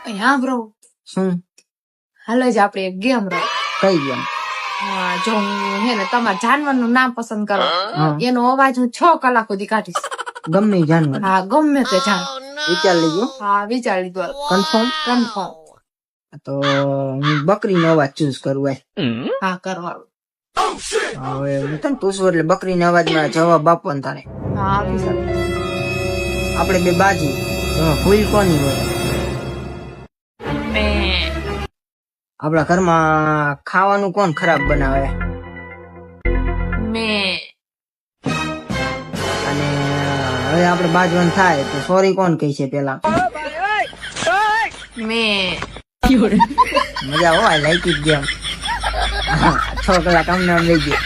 હા બ્રો, શું હાલો જ આપણે એક ગેમ રહ. કઈ ગેમ? જો હું હે ને તમારા જાનવર નું નામ પસંદ કરો, હા. એનો અવાજ હું 6 કલાક સુધી કાઢીશ. ગમે ઈ જાનવર હા, ગમે તે જાન. વિચાર લેજો. હા, વિચાર લીધું. કન્ફર્મ? કન્ફર્મ. તો હું બકરીનો અવાજ ચૂઝ કરું. હા, કરવાનું. હવે હું તને પૂછું એટલે બકરીના અવાજમાં જવાબ આપવાનો તારે. હા, આપી શકો. આપણે બે બાજુ, એમાં ભૂલ કોની હોય? આપણા ઘરમાં ખાવાનું કોણ ખરાબ બનાવે? મેં. અને હવે આપણે બાજવાનું થાય તો સોરી કોણ કહે છે પેલા? મેં. મજા હોય, લાઈક ઇટ ગેમ. 6 કલાક અમને આમ લઈ ગયો.